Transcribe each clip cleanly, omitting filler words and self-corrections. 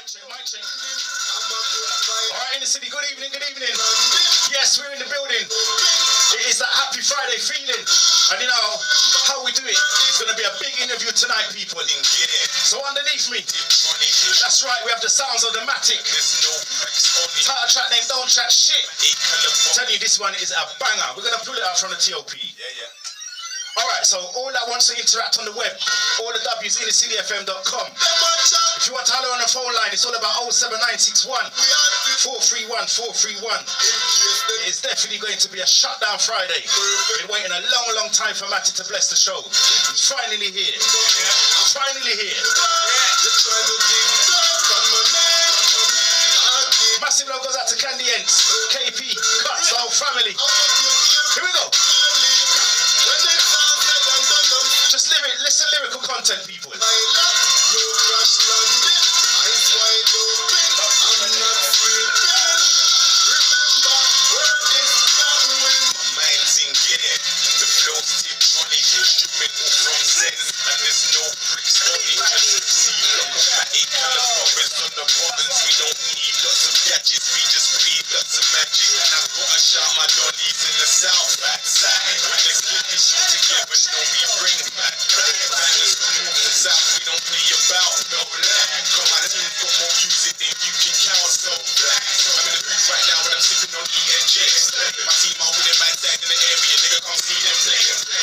Mic check. Alright, in the city, good evening, good evening. Yes, we're in the building. It is that happy Friday feeling. And you know how we do it. It's going to be a big interview tonight, people. So underneath me, that's right, we have the sounds of the MaTiK. Title track named Don't Chat Shit. I'm telling you, this one is a banger. We're going to pull it out from the TOP. Yeah. Alright, so all that wants to interact on the web, all the W's, Innacityfm.com. If you want to holler on the phone line, it's all about 07961 431 431. It's definitely going to be a shutdown Friday. Been waiting a long time for MaTiK to bless the show. He's finally here. Finally here. Massive love goes out to Candy Ents, KP, Cuts, the whole family. Here we go. Just listen lyrical content, people. My mind's in gear. The flow's tip-tronic, instrumental from Zen, and there's no bricks on it. Just see look of MaTiK and the bombers on the buttons. We don't need lots of gadgets, we just bleed lots of magic. And I've got to shout my dollies in the south backside. When the clip is all together, know we bring back bangers from north to south. We don't play about no lag. Come on, team got more music than you can count. So I'm in the booth right now, but I'm sipping on DjDange. My team are with it, man, tag in the area. Nigga, come see them play.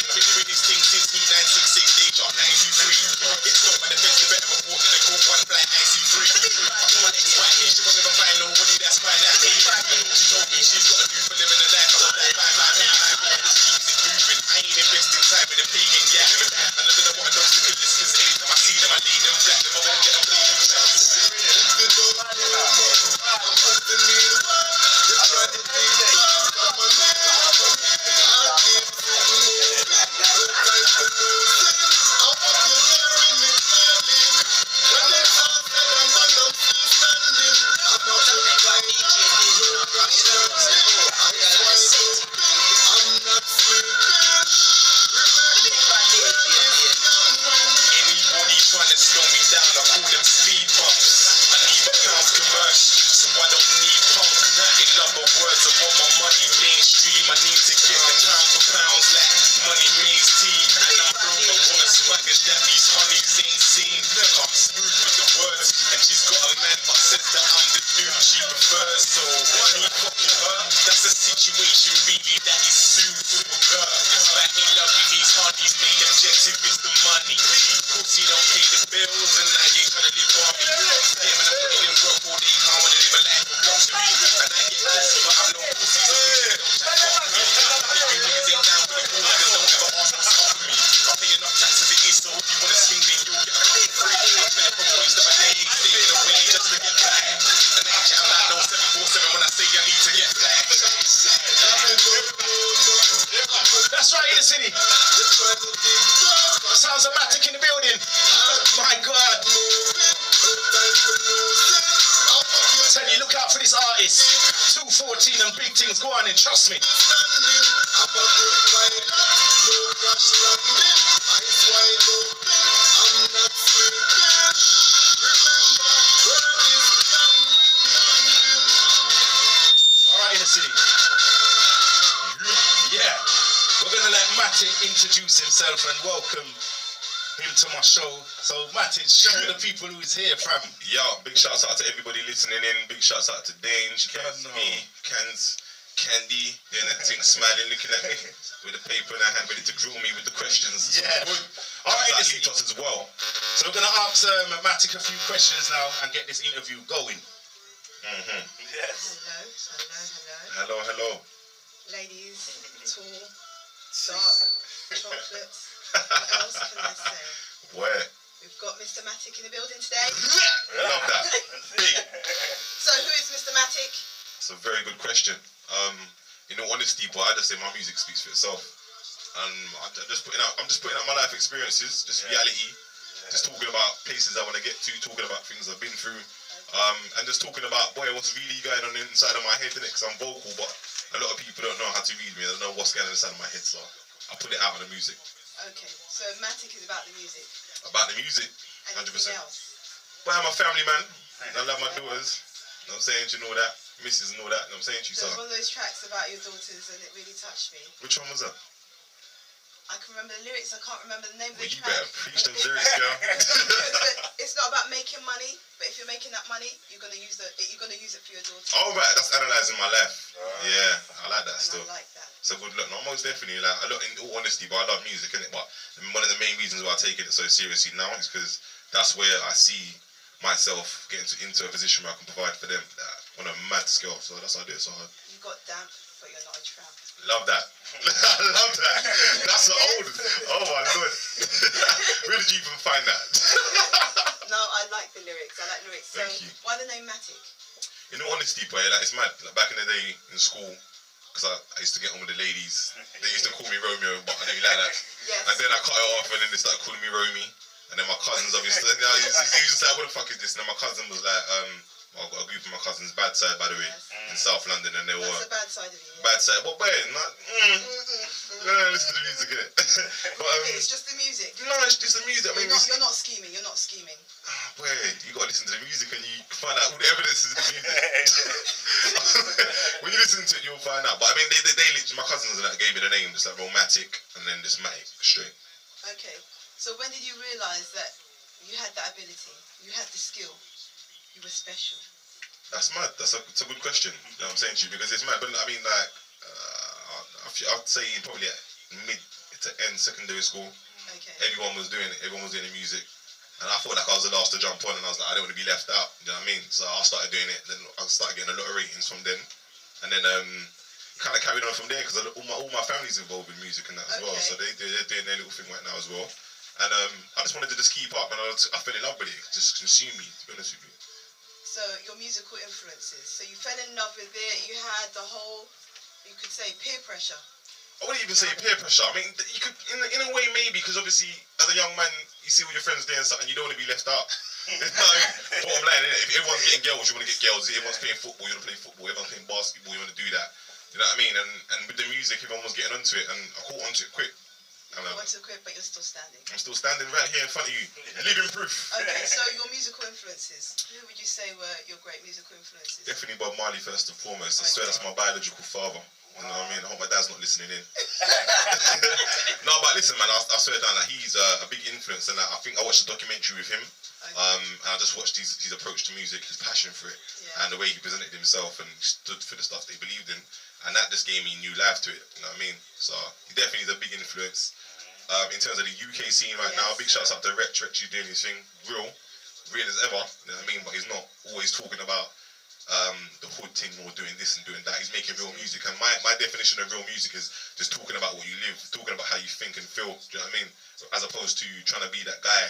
Been doing this thing since 966, they drop 923. Get stopped by the fence, the better report than the call one black 923. I call my ex-wife, she will never find nobody that's fine like me. She know me, she's got a view for living a life. I'm like, just keeps it moving. I ain't investing time with a pagan, yeah. And I don't know what an obstacle is, cause anytime I see them, I lead them flat. If I won't get them bleeding. That's right, in the city. Sounds of MaTiK in the building. My God. Tell you, look out for this artist. 214 and big things. Go on and trust me. Alright, in the city. Yeah. We're going to let MaTiK introduce himself and welcome him to my show. So MaTiK, show the people who's here, fam. Yo, big shouts out to everybody listening in. Big shouts out to Dange, me, Candy, doing that thing, smiling, looking at me with a paper in her hand, ready to drill me with the questions. Yeah. Alright, us as well. So we're going to ask MaTiK a few questions now and get this interview going. Yes. Hello. Ladies, tall, dark, chocolates. What else can I say? Where? We've got Mr. MaTiK in the building today. I love that. Big. So who is Mr. MaTiK? That's a very good question. In all honesty, boy, I just say my music speaks for itself. I'm just putting out my life experiences, just reality, just talking about places I want to get to, talking about things I've been through, and just talking about, boy, what's really going on inside of my head, innit? Because I'm vocal, but a lot of people don't know how to read me. They don't know what's going on inside of my head, so I put it out on the music. Okay, so MaTiK is about the music. About the music, Anything 100%. else? Well, I'm a family man. I love my daughters. You know what I'm saying? You know that. Misses and all that. You know what I'm saying? There was one of those tracks about your daughters and it really touched me. Which one was that? I can remember the lyrics, I can't remember the name of the You track. better preach them lyrics, girl. It's not about making money, but if you're making that money, you're gonna use it for your daughter. Oh right, that's analysing my life. Yeah, I like that And still. I like that. It's a good look. No, most definitely like a lot in all honesty, but I love music, innit? But one of the main reasons why I take it so seriously now is because that's where I see myself getting into a position where I can provide for them on a mad scale. So that's how I do it so hard. You got damp, but you're not a tramp. Love that. I love that. That's the old. Oh my lord. Where did you even find that? No, I like the lyrics. I like lyrics. Thank you. Why the name MaTiK? In all honesty, boy, like it's mad. Like back in the day in school, because I used to get on with the ladies. They used to call me Romeo, but I didn't like that. Yes. And then I cut it off, and then they started calling me Romy. And then my cousins obviously, he was just like, what the fuck is this? And then my cousin was like, I've got a group of my cousins, bad side by the way, in South London, and they were That's the bad side of you. Yeah? bad side. But boy, listen to the music, innit? But It's just the music. no, it's just the music. I mean, You're not scheming. You're not scheming. boy, you gotta listen to the music and you find out all the evidence is in the music. When you listen to it, you'll find out. But I mean, they literally, my cousins and that gave me the name, just like MaTiK, and then just MaTiK straight. Okay. So when did you realise that you had that ability? You had the skill. You were special. That's mad. It's a good question. You know what I'm saying to you, because it's mad. But I mean, like, I'd say probably at mid to end secondary school, Okay. everyone was doing it. Everyone was doing the music. And I thought like I was the last to jump on, and I was like, I don't want to be left out. You know what I mean? So I started doing it. Then I started getting a lot of ratings from then, and then kind of carried on from there because all my family's involved in music and that as well. So they're doing their little thing right now as well. And I just wanted to just keep up, and I fell in love with it. It just consumed me, to be honest with you. So your musical influences. So you fell in love with it. You had the whole, you could say, peer pressure. I wouldn't even say peer pressure. I mean, you could, in a way, maybe, because obviously, as a young man, you see all your friends doing something, you don't want to be left out. Bottom line, innit? If everyone's getting girls, you want to get girls. If everyone's playing football, you want to play football. If everyone's playing basketball, you want to do that. You know what I mean? And with the music, everyone was getting onto it, and I caught onto it quick. And, You want to quit, but you're still standing. I'm still standing right here in front of you, living proof. Okay, so your musical influences. Who would you say were your great musical influences? Definitely Bob Marley first and foremost. I swear that's my biological father. You know what I mean? I hope my dad's not listening in. No, but listen, man, I swear down, like, he's a big influence, and I think I watched a documentary with him, and I just watched his approach to music, his passion for it, and the way he presented himself and stood for the stuff that he believed in, and that just gave me new life to it. You know what I mean? So he definitely is a big influence. In terms of the UK scene right now, big shouts out to Retch. Retch is doing his thing, real as ever. You know what I mean? But he's not always talking about the hood thing or doing this and doing that. He's making real music, and my definition of real music is just talking about what you live, talking about how you think and feel. Do you know what I mean? As opposed to trying to be that guy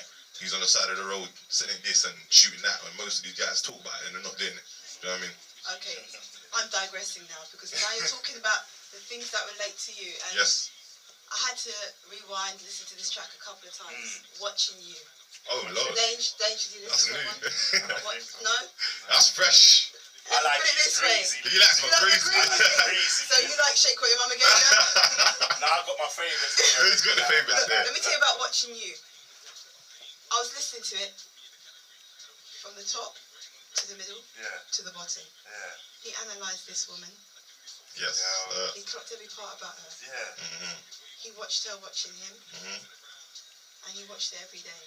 who's on the side of the road selling this and shooting that. When most of these guys talk about it and they're not doing it. Do you know what I mean? Okay, I'm digressing now because now you're talking about the things that relate to you. And Yes. I had to rewind, listen to this track a couple of times, watching you. Oh Lord. Dange, did you That's listen to new. that one? No? That's fresh. I like Put it it this way. crazy. You like my crazy. Crazy. So you like Shake What Your Mama Gave You? Now I've got my favourites. He's got the favourites there. Let me tell you about watching you. I was listening to it from the top to the middle to the bottom. Yeah. He analysed this woman. Yes. He clocked every part about her. Yeah. He watched her watching him, and he watched it every day.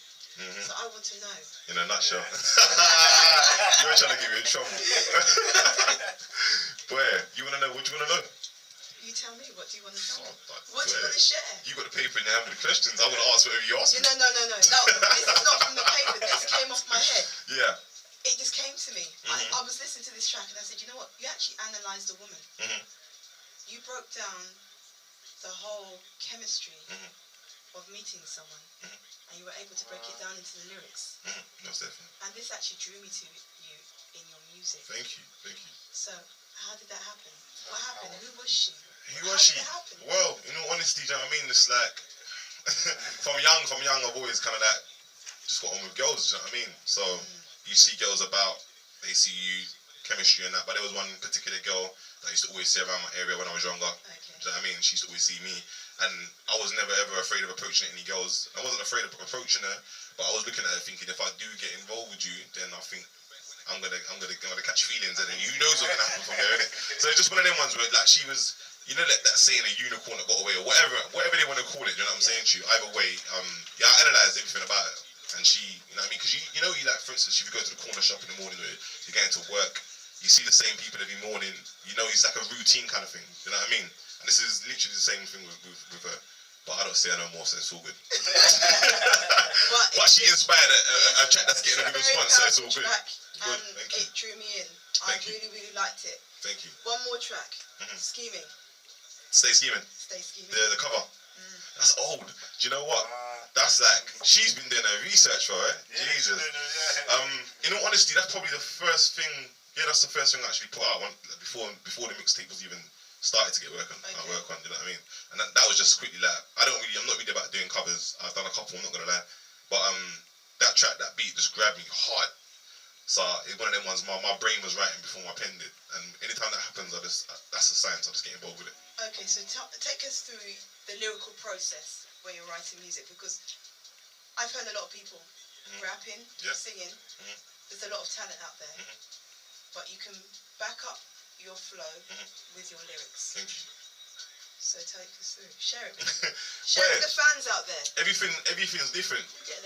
So I want to know. In a nutshell. You're trying to get me in trouble. Boy, you want to know? What do you want to know? You tell me. What do you want to tell me? Oh, What do you want to share? You got the paper in your hand with the questions. I want to ask whatever you ask me. No. This is not from the paper. This came off my head. Yeah. It just came to me. I was listening to this track and I said, you know what? You actually analysed the woman. You broke down the whole chemistry of meeting someone, and you were able to break it down into the lyrics. Most definitely. And this actually drew me to you in your music. Thank you. So, how did that happen? What happened? Who was she? Who was How she? did it happen? Well, in all honesty, do you know what I mean? It's like, from young, I've always kind of like, just got on with girls, do you know what I mean? So, you see girls about, they see you, chemistry and that, but there was one particular girl that I used to always see around my area when I was younger. Okay. Do you know what I mean? She used to always see me, and I was never ever afraid of approaching any girls. I wasn't afraid of approaching her, but I was looking at her thinking, if I do get involved with you, then I think I'm gonna catch feelings, and then who knows what can happen from there, innit? So it's just one of them ones where like she was, you know, like that saying a unicorn that got away or whatever they want to call it. You know what I'm saying to you? Either way, yeah, I analysed everything about it, and she, you know what I mean? Because you know, you like, for instance, if you go to the corner shop in the morning, or you're going to work, you see the same people every morning. You know, it's like a routine kind of thing. You know what I mean? And this is literally the same thing with her. But I don't see her no more, so it's all good. but she inspired a track that's getting a good response, so it's all good. Good, thank you. It drew me in. I really liked it. Thank you. One more track, Scheming. Stay Scheming. Stay Scheming. The cover. That's old. Do you know what? That's like, she's been doing her research for it. Yeah, Jesus. In all honesty, that's probably the first thing, that's the first thing I actually put out before the mixtape was even started to get work on, you know what I mean? And that was just quickly like, I'm not really about doing covers. I've done a couple, I'm not gonna lie. But that track, that beat just grabbed me hard. So it's one of them ones, my brain was writing before my pen did. And anytime that happens, that's a sign, so I just get involved with it. Okay, so take us through the lyrical process when you're writing music, because I've heard a lot of people rapping, singing. There's a lot of talent out there. But you can back up your flow with your lyrics. Thank you. So take us through. Share it. Share it with the fans out there. Everything's different. You're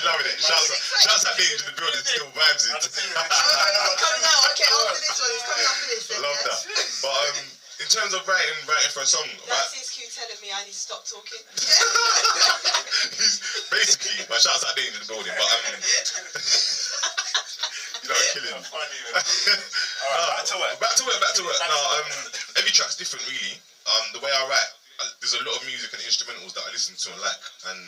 loving it. Shouts out Dange in the building, still vibes it. It's coming out. Okay, after this one, it's coming after this. I love that. But in terms of writing for a song, that's his cue telling me I need to stop talking. He's basically, but shouts out Dange in the building. But you know, killing. Back to work. No, every track's different, really. The way I write, there's a lot of music and instrumentals that I listen to and like. And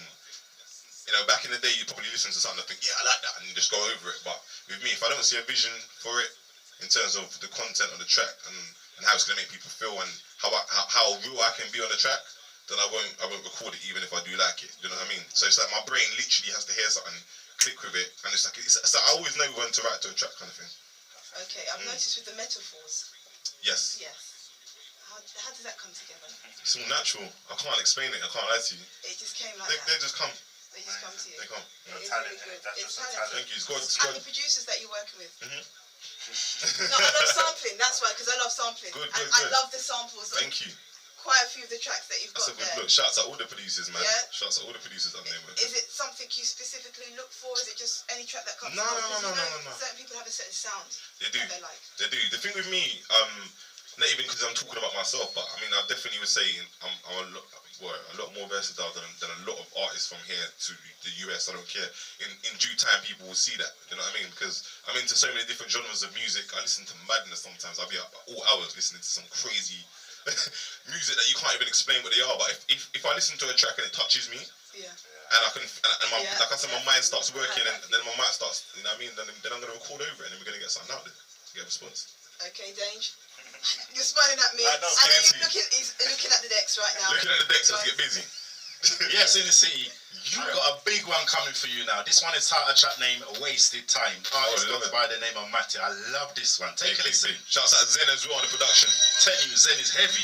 you know, back in the day, you probably listen to something and think, yeah, I like that, and you just go over it. But with me, if I don't see a vision for it in terms of the content on the track and how it's gonna make people feel and how real I can be on the track, then I won't record it even if I do like it. You know what I mean? So it's like my brain literally has to hear something, click with it, and it's like I always know when to write to a track kind of thing. Okay, I've noticed with the metaphors. Yes. How does that come together? It's all natural. I can't explain it. I can't lie to you. It just came like that. They just come. They just come to you. They come. It's really good. It's talent. Thank you. It's good. And the producers that you're working with. No, I love sampling. That's why, because I love sampling. Good. I love the samples. Thank you. Quite a few of the tracks that you've got there. That's a good look. Shouts out all the producers, man. Yeah. Shouts out all the producers that name with. Is it something you specifically look for? Is it just any track that comes? No. Certain people have a certain sound. They do. That they like. They do. The thing with me, not even because I'm talking about myself, but I mean, I definitely would say I'm a lot more versatile than a lot of artists from here to the US. I don't care. In due time, people will see that. You know what I mean? Because I'm into so many different genres of music. I listen to madness sometimes. I'll be up all hours listening to some crazy music that you can't even explain what they are. But if I listen to a track and it touches me, and I can, like I said, my mind starts working, and then my mind starts, you know what I mean? Then I'm gonna record over it, and then we're gonna get something out there, get a response. Okay, Dange. You're smiling at me. I know he's looking at the decks right now. Looking at the decks, let's get busy. Yes, in the city. You've got a big one coming for you now. This one is a track named Wasted Time. Artist goes by the name of MaTiK. I love this one. Take a listen. Shouts out Zen as well on the production. Tell you, Zen is heavy.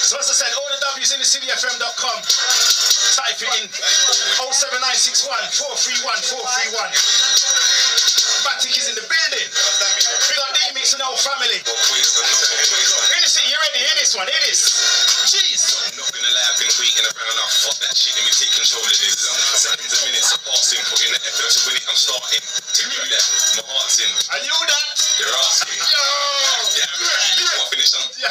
So as I said, all the W's in Innacityfm.com. Type it in 07961 431 431. MaTiK is in the building. Big up D-Mix and the whole family. Innocent, you ready? Hear this one, hear this. Jeez. I'm not gonna lie, I've been waiting around. I'll fuck that shit, let me take control of this. Seconds and minutes are passing, putting the effort to win it, I'm starting. To do that, my heart's in. Are you that? You're asking. Before I finish up. Yo,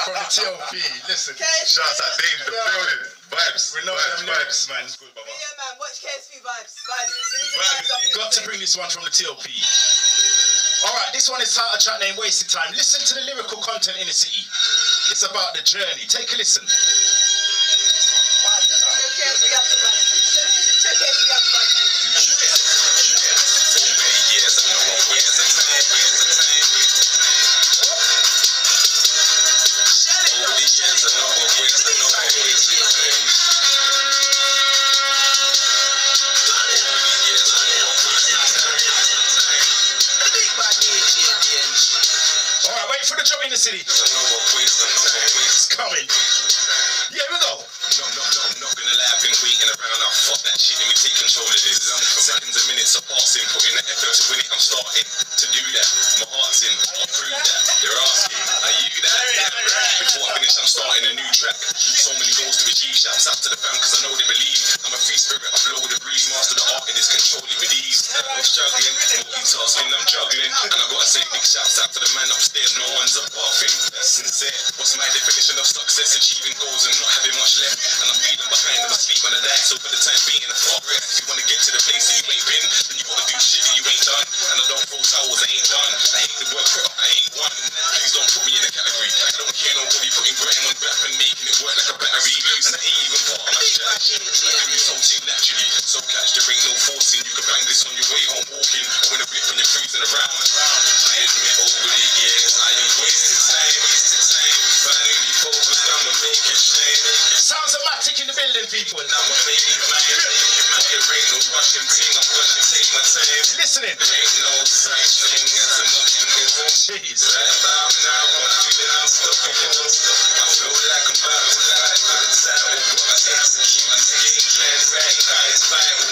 from the TLP, listen. Shouts out Dange in the building. Vibes. We love them lyrics, man. Yeah, man, watch KSP vibes. Vibes. Got to bring this one from the TLP. Alright, this one is a track named Wasted Time. Listen to the lyrical content in the city. It's about the journey. Take a listen. Alright, wait for the drop in the city. It's coming. Yeah, we go. Not gonna lie, I've been waiting around. I fuck that shit, let me take control of this. Seconds and minutes are passing, putting the effort to win it. I'm starting to do that. My heart's in, I'll prove that. They're asking, are you that? Yeah, right. Before I finish, I'm starting a new track. So many goals to achieve. Shouts out to the fam, cause I know they believe. I'm a free spirit, I blow with the breeze. Master the art in this, control it with ease. I'm struggling, multitasking, I'm juggling. And I gotta say big shouts out to the man upstairs. No one's above him. That's sincere. What's my definition of success? Achieving goals and not having much left. And I'm feeling behind them asleep on the night. So for the time being, a fuck rest. If you wanna get to the place that you ain't been, then you gotta do shit that you ain't done. And I don't throw towels, I ain't done. I hate the word quitter, I ain't one. Please don't put me in a category. I don't care nobody putting grime on rap and making it work like a battery. And that ain't even part of my strategy. I do this whole thing naturally. So catch, there ain't no forcing. You can bang this on your way home walking. Or when a bit when you're cruising around. I admit over the years, I ain't wasted time. Finally focused, I'ma make it shine. Sounds of MaTiK in the building, people. I'ma make it mine. There ain't no rushing thing, I'm gonna take my time. Listening. There ain't no such thing as an obstacle. Jeez. Right about now, I'm feeling unstoppable. I feel like I'm about to fight for the title. Gotta execute this game plan right, guys, vital.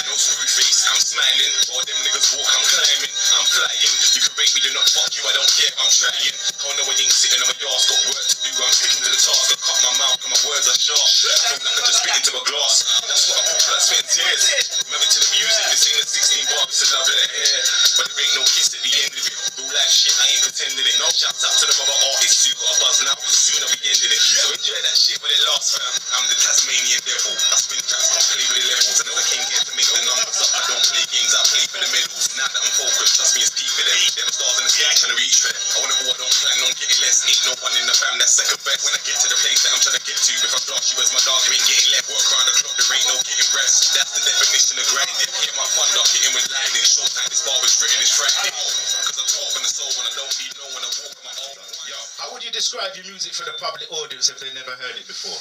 No screw face, I'm smiling. While them niggas walk, I'm climbing. I'm flying. You can rate me, you're not fuck you, I don't care, I'm trying. Oh no, I ain't sitting on my yard, got work to do. I'm sticking to the task. I cut my mouth and my words are sharp. I feel like I just spit into my glass. That's what I call blood, sweat and tears. Married to the music, this ain't a 16 bar, it's a love letter here. But there ain't no kiss at the end of it. Real life shit, I ain't pretending it. No shouts out to them other artists who got a buzz now, cause soon I'll be ending it. So enjoy that shit when it lasts, fam. I'm the Tasmanian devil. I spin tracks, can't play with the levels. I never came here to make the numbers up. I don't play games, I play for the medals. Now that I'm focused, trust me, it's peak for them. Them stars in the sky trying to reach for them. I wanna go, I don't plan on getting less. Ain't no one in the fam that's second best. When I get to the place that I'm trying to get to, if I flash you as my dog, you ain't getting left. Work around the clock, there ain't no getting rest. That's the definition of grinding. Hit my thunder, hitting with lightning. Short time, this bar was written, it's frightening. Cause I talk from the soul when I don't need no one, I walk my own. Yo. How would you describe your music for the public audience if they never heard it before?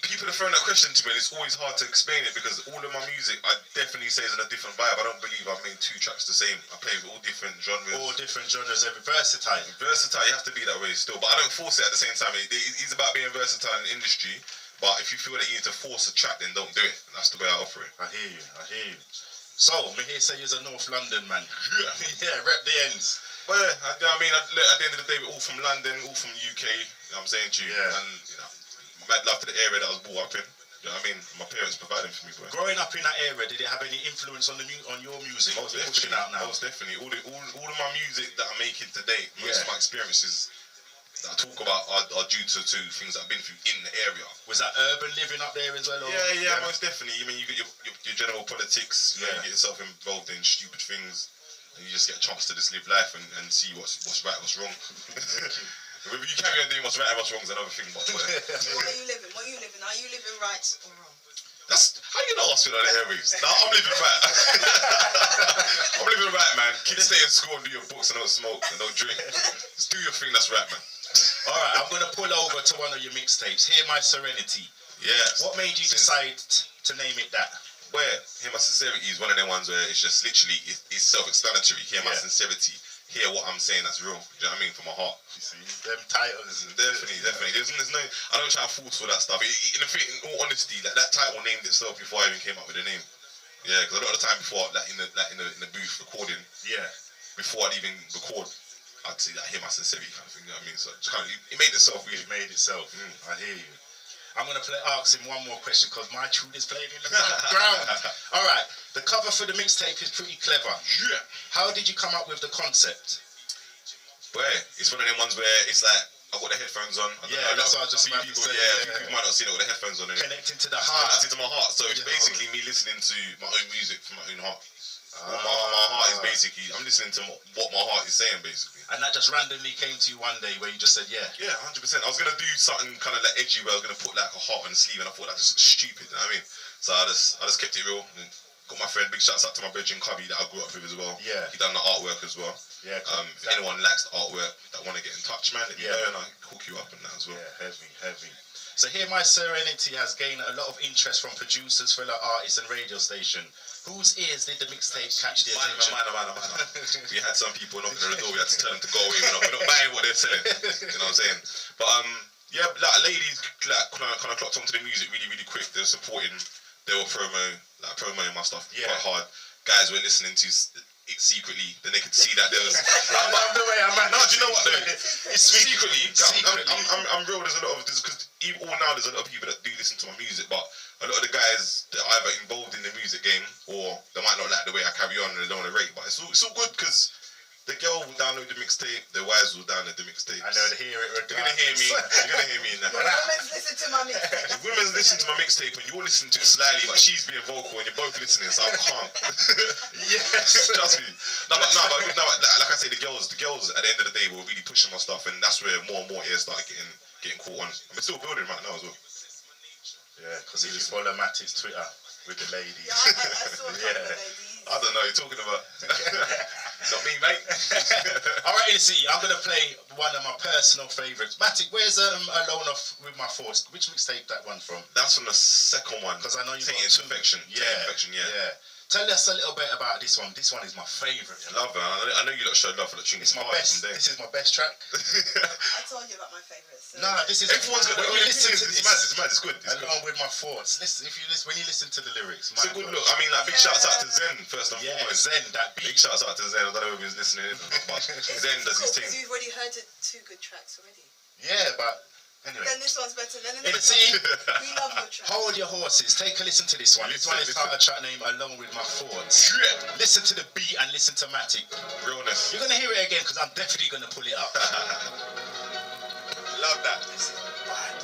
People have thrown that question to me, and it's always hard to explain it because all of my music, I definitely say is in a different vibe. I don't believe I've made two tracks the same. I play with all different genres. All different genres, every versatile. Versatile, you have to be that way still, but I don't force it at the same time. It's about being versatile in the industry, but if you feel that you need to force a track, then don't do it. And that's the way I operate. I hear you. So, me here say you're a North London man. Yeah, rep the ends. Well, at the end of the day, we're all from London, all from the UK, you know what I'm saying to you? Yeah. And, you know, mad love to the area that I was brought up in. You know what I mean? My parents providing for me, bro. Growing up in that area, did it have any influence on your music? Most definitely. Most definitely. All of my music that I'm making today, most of my experiences that I talk about are due to things that I've been through in the area. Was that urban living up there as well? Or? Yeah, most definitely. You mean, you get your general politics, you know, you get yourself involved in stupid things, and you just get a chance to just live life and see what's right, what's wrong. Whether you carry on doing what's right and what's wrong is another thing, but What are you living? Are you living right or wrong? that's how you not asking on the airwaves. Nah, I'm living right. I'm living right, man. Kids stay in school and do your books and don't smoke and don't drink. Just do your thing, that's right, man. Alright, I'm gonna pull over to one of your mixtapes. Hear My Serenity. Yes. What made you decide to name it that? Where Hear My Sincerity is one of them ones where it's just literally it's self-explanatory. Hear my sincerity. Hear what I'm saying that's real. Do you know what I mean? From my heart. You see, them titles. Definitely. There's no. I don't try to force for that stuff. In all honesty, that title named itself before I even came up with the name. Yeah, because a lot of the time before, in the booth recording. Yeah. Before I'd even record, I'd say that Hear My Sincerity kind of thing. You know what I mean? So it made itself. Really. It made itself. I hear you. I'm gonna ask him one more question because my tune is playing in the background. All right, the cover for the mixtape is pretty clever. Yeah. How did you come up with the concept? Well, it's one of them ones where it's like I've got the headphones on. That's what I was just about to say. People might not see it with the headphones on. Connecting to the heart. Connecting to my heart. So it's basically me listening to my own music from my own heart. My heart is basically, I'm listening to what my heart is saying, basically. And that just randomly came to you one day where you just said, yeah? Yeah, 100%. I was going to do something kind of like edgy where I was going to put like a heart on the sleeve, and I thought that just looked stupid, you know what I mean? So I just kept it real. And got my friend, big shouts out to my bedroom Cubby that I grew up with as well. Yeah. He done the artwork as well. Yeah. If anyone likes the artwork that want to get in touch, man, let me know and I hook you up and that as well. Yeah, heavy. So here my serenity has gained a lot of interest from producers, fellow artists and radio station. Whose ears did the mixtape catch the attention? Man. We had some people knocking on the door, we had to tell them to go away, we're not buying what they're selling. You know what I'm saying? But yeah, like ladies like kind of clocked onto the music really, really quick. They were supporting, they were promoting my stuff quite hard. Guys were listening to it secretly, then they could see that there was. I love the way I'm at. No, do you know what though? It's Secretly. I'm real. There's a lot of this because all now there's a lot of people that do listen to my music, but a lot of the guys that are either involved in the music game or they might not like the way I carry on and they don't want to rate. But it's all good because the girl will download the mixtape, the wives will download the mixtape. I know to hear it. You're gonna hear me. You're gonna hear me in that. Women's listen to my mixtape. The women's listen to my mixtape and you're listening to it slyly, but she's being vocal and you're both listening, so I can't. Yes. Trust me. No, like I say, the girls at the end of the day were really pushing my stuff, and that's where more and more ears started getting caught on. And we're still building right now as well. Yeah, because he just follow MaTiK's Twitter with the ladies. Yeah, I saw a couple of ladies. I don't know, you're talking about. Not me, mate. Alright, Innacityfm, I'm gonna play one of my personal favourites. MaTiK, where's Alone Off With My Thoughts? Which mixtape that one from? That's from the second one. Because I know you got Infection. Yeah. Infection, yeah. Tell us a little bit about this one. This one is my favourite. I love it. I know you lot showed love for the tune. It's my best. This is my best track. I told you about my favourites. So. No, this is. Everyone's got when you listen to this. It's mad. It's good. Along With My Thoughts. Listen, when you listen to the lyrics, it's a good look. I mean, like big shouts out to Zen first and foremost. Zen, that beat. Big shouts out to Zen. I don't know if he was listening in, but Zen does his thing. Because you've already heard two good tracks already. Yeah, but anyway. Then this one's better. Then the It's next one. We love your track. Hold your horses. Take a listen to this one. This one is part of a track named Alone With My Thoughts. Listen to the beat and listen to MaTiK. Realness. You're gonna hear it again because I'm definitely gonna pull it up. Love that. This is bad.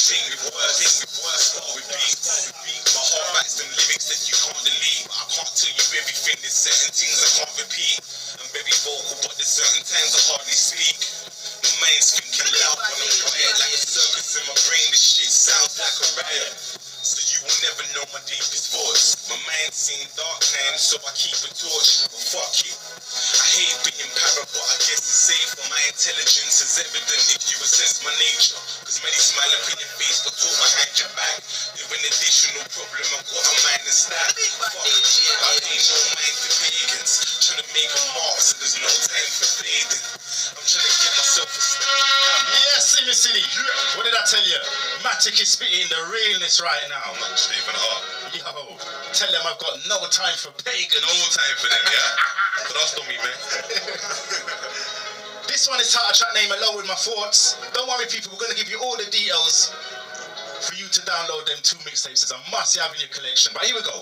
Sing with words, start with beats. My heart writes them lyrics that you can't delete. I can't tell you everything, there's certain things I can't repeat. I'm very vocal, but there's certain times I hardly speak. My mind's thinking loud when I'm quiet, like a circus in my brain. This shit sounds like a riot. So you will never know my deepest thoughts. My mind's seen dark times, so I keep a torch. But fuck it. I hate being para, but I guess it's safe. My intelligence is evident if you assess my nature. Cause many smile up in your face, but talk behind your back. You're an additional problem, I've got a mind that's that. Fuck it. I ain't no mind for pagans. Trying to make a mark, so there's no time for fading. I'm trying to get myself a stand. Yes, Innacityfm. What did I tell you? MaTiK is spitting the realness right now. I'm straight from the heart. Yo, tell them I've got no time for pagans. No time for them, yeah? But that's not me, man. This one is titled track name Alone With My Thoughts. Don't worry, people, we're going to give you all the details for you to download them two mixtapes. It's a must have in your collection. But here we go.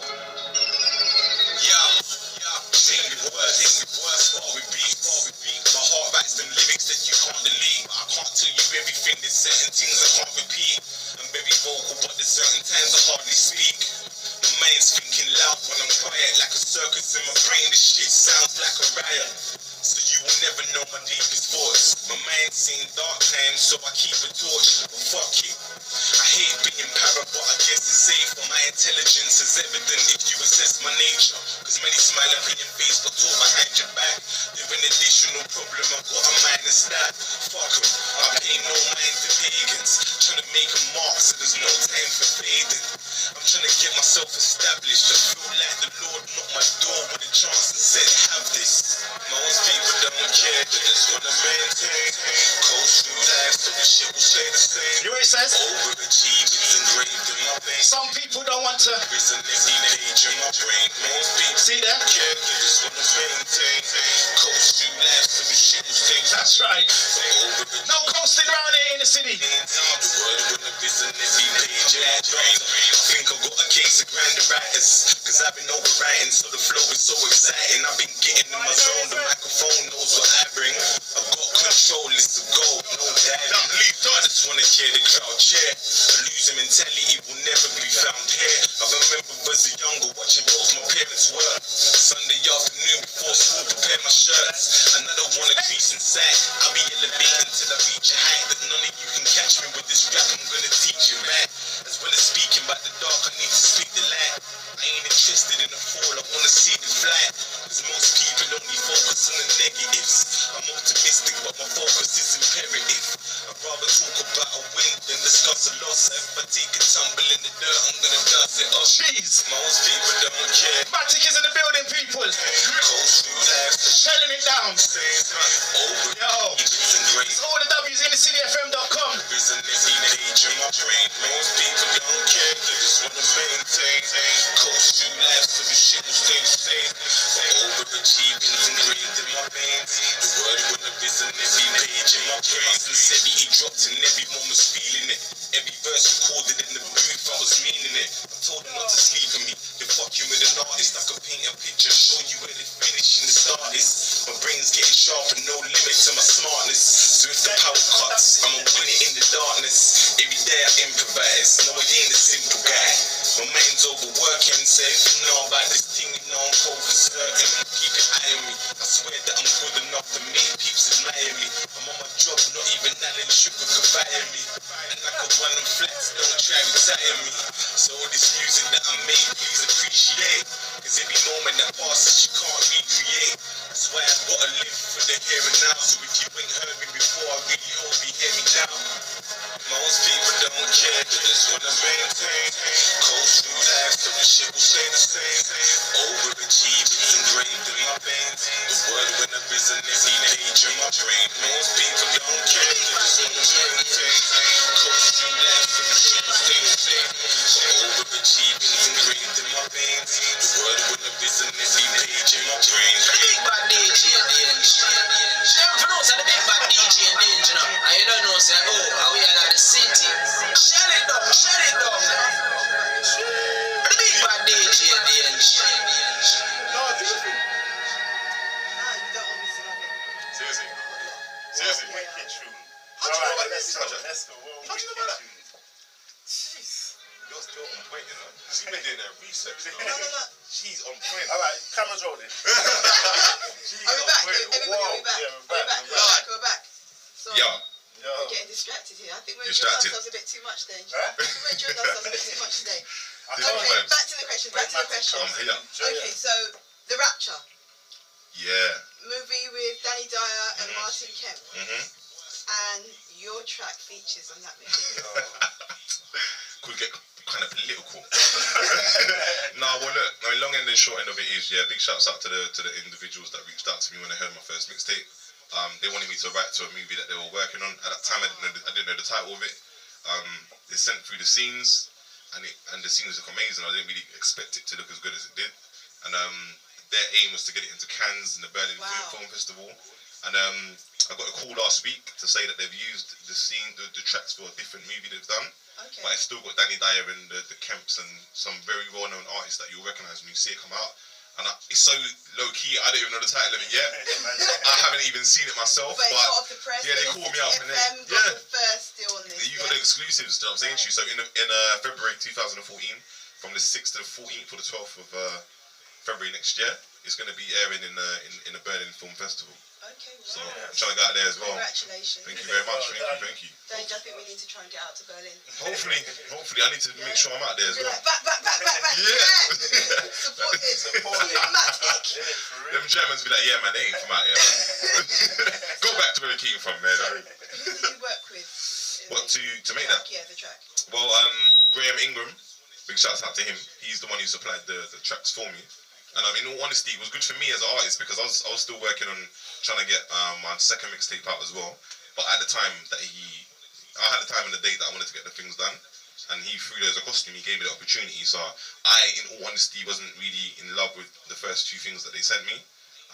Sing with words, start with beats. My heart writes them lyrics that you can't delete. I can't tell you everything, there's certain things I can't repeat. I'm very vocal, but there's certain times I hardly speak. My mind's thinking loud when I'm quiet, like a circus in my brain. This shit sounds like a riot. So you will never know my deepest thoughts. My mind's seen dark times, so I keep a torch. But fuck it. I hate being para, but I guess it's safe. My intelligence is evident if you assess my nature. Cause many smile up in your face, but talk behind your back. You're an additional problem, I've got a mind that's that. Fuck 'em, I pay no mind to pagans. Trying to make a mark, so there's no time for fading. I'm trying to get myself established. I feel like the Lord knocked my door with a chance and said, have this. Most people don't care, they just wanna maintain. Coast through life, so the shit will stay the same. You know what it says? Overachieving's engraved in my veins. Some people don't want to. There's an empty page in my brain. Most people See that? care, they just wanna maintain. Coast through life, so the shit will stay the same. That's right. No coasting around here in the city. I think I've got a case of grander writers. Cause I've been overwriting, so the flow is so exciting. I've been getting in my zone, the microphone knows what I bring. I've got control, it's a go, no diving. I just wanna hear the crowd cheer. A losing mentality will never be found here. I remember as a younger watching both my parents work. Sunday afternoon before school, prepare my shirts. Another one a crease inside. I'll be elevating till I reach a height that none of you can catch me with this rap. I'm gonna teach you, man. As well as speaking about the dark, I need to speak the light. I ain't interested in the fall, I wanna see the flight. Cause most people only focus on the negatives. I'm optimistic, but my focus is imperative. I'd rather talk about a win than discuss a loss. If I take a tumble in the dirt, I'm gonna dust it off. Jeez. Most people don't care. MaTiK is in the building, people. Coast through life, Shelling it down. over Yo. events and grace. All the W's Innacityfm.com. Risen is in the age of my brain. Most people don't care, they just wanna maintain. Coast through life, so the shit will stay the same. Overachieving engraved in my veins. The word when the risen every page in my brain. Sincerity dropped and everyone was feeling it. Every verse recorded in the booth, I was meaning it. I told them not to sleep with me. You're fucking with an artist. I could paint a picture, show you where the finish and the start is. My brain's getting sharper, no limit to my smartness. So if the power cuts, I'ma win it in the darkness. Every day I improvise. No, I ain't a simple guy. My mind's overworking, say you know about this thing, you know I'm cold for certain. Keep it eyeing me. I swear that I'm good enough to make peeps admire me. I'm on my job, not even Alan Sugar could fire me. And I could run them flats, don't try to retire me. So all this music that I made, please appreciate. Cause every moment that passes, you can't recreate. That's why I gotta live for the here and now. So if you ain't heard me before, I really hope you hear me now. Most people don't care, they just wanna maintain. Coast through life, so the shit will stay the same. Overachieving engraved in my veins. The word when I've risen is in the age of my brain. Most people don't care, they just wanna maintain. Coast through life, so the shit will stay the same. Overachieving engraved in my veins. The word when I've risen is in the age of my brain. The big bad DjDange. Them pronounce the big bad DjDange, you know. And you don't know, say, oh, how we are like the city. Shell it down, shell it down. The big bad DjDange. No, seriously. Ah, you don't want me to sing up it. Seriously. Seriously. Wicked tune. How do you know about Alright, this? let's go. How do you know Wicked about that? tune. Jeez. You're still on point, you know. She's been doing her research. You know? No. She's on point. Alright, camera's rolling. She's Are we on back? point. Everybody, Wow. are we back? Yeah, Are we back? we're back. We're back. So, Yo. Yo. we're getting distracted here. I think we're enjoying Distracted. ourselves a bit too much today. Huh? I think we're enjoying ourselves a bit too much today. I This told one Okay, vibes. back to the question. Back to the question. I'm here. Okay, so The Rapture Yeah. movie with Danny Dyer and Martin Kemp, Mm-hmm. and your track features on that movie. Could get kind of political. No, well look, I mean, long end and short end of it is, yeah, big shouts out to the individuals that reached out to me when I heard my first mixtape. They wanted me to write to a movie that they were working on. At that time, I didn't know the title of it. They sent through the scenes, and the scenes look amazing. I didn't really expect it to look as good as it did. And their aim was to get it into Cannes in the Berlin Film Festival. And I got a call last week to say that they've used the tracks for a different movie they've done. Okay. But it's still got Danny Dyer and the Kemps and some very well-known artists that you'll recognise when you see it come out. And it's so low-key, I don't even know the title of it yet. I haven't even seen it myself. But it's not off the press. yeah, they called me up and then got the first deal on this. you got the exclusives. You know what I'm saying to you? So in February 2014, from the 6th to the 14th or the 12th of February next year, it's going to be airing in the Berlin Film Festival. Okay, wow. So I'm trying to get out there as well. Congratulations. Thank you very much. Thank you. Dange, I think we need to try and get out to Berlin. Hopefully, I need to make sure I'm out there as Be well. like, back. Yeah. Supported. MaTiK. Them Germans be like, yeah, man, they ain't from out here, man. Go back to where they came from, man. Who did you work with? What, to make that? Yeah, the track. Well, Graham Ingram, big shouts out to him. He's the one who supplied the tracks for me. And in all honesty, it was good for me as an artist because I was still working on trying to get my second mixtape out as well. But at the time that I had the time and the date that I wanted to get the things done, and he threw those across to me, gave me the opportunity. So I, in all honesty, wasn't really in love with the first two things that they sent me,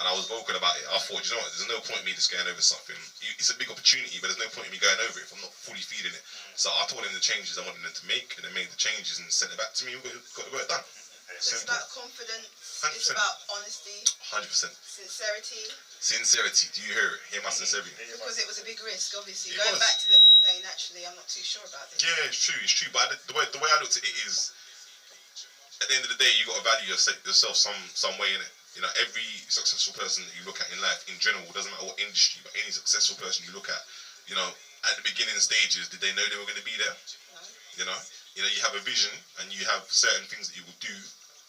and I was vocal about it. I thought, you know what, there's no point in me just going over something. It's a big opportunity, but there's no point in me going over it if I'm not fully feeling it. So I told them the changes I wanted them to make, and they made the changes and sent it back to me. We got the work done. So it's about confidence. 100%. It's about honesty. 100%. Sincerity. Sincerity. Do you hear it? Hear my sincerity. Because it was a big risk, obviously. It Going was. back to them and saying, actually, I'm not too sure about this. Yeah, it's true. But the way I looked at it is, at the end of the day, you got to value yourself some way in it. You know, every successful person that you look at in life, in general, doesn't matter what industry, but any successful person you look at, you know, at the beginning stages, did they know they were going to be there? No. You know, you have a vision and you have certain things that you will do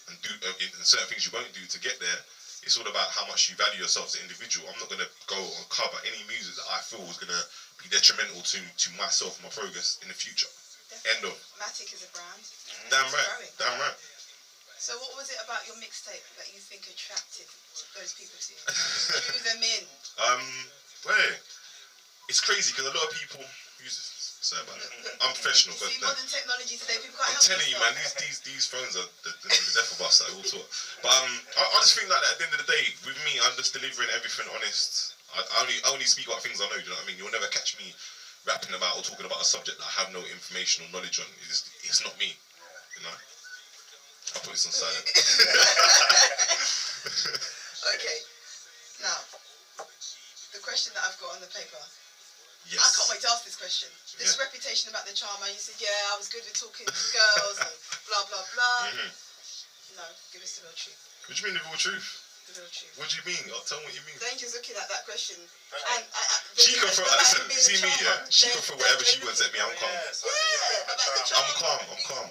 and do and certain things you won't do to get there. It's all about how much you value yourself as an individual. I'm not gonna go and cover any music that I feel is gonna be detrimental to myself and my progress in the future. End of. MaTiK is a brand. Damn It's right. growing. Damn right. So what was it about your mixtape that you think attracted those people to you? Drew them in. Well, it's crazy because a lot of people use this. Sorry about that. I'm professional. You see modern technology today, people can't I'm help telling you, man, themselves. these phones are the death of us that I will talk. But I just think like that at the end of the day, with me, I'm just delivering everything honest. I only speak about things I know. Do you know what I mean? You'll never catch me rapping about or talking about a subject that I have no information or knowledge on. It's not me. You know. I'll put this on silent. Okay. Now, the question that I've got on the paper. Yes. I can't wait to ask this question. This reputation about the charmer, you said, yeah, I was good with talking to girls and blah, blah, blah. No, give us the real truth. What do you mean the real truth? The real truth. What do you mean? Tell me what you mean. Danger's looking at that question. And She can throw, listen, being see the me, charmer. yeah? She can throw whatever she wants at me, I'm calm. Yeah, about the charmer. I'm calm.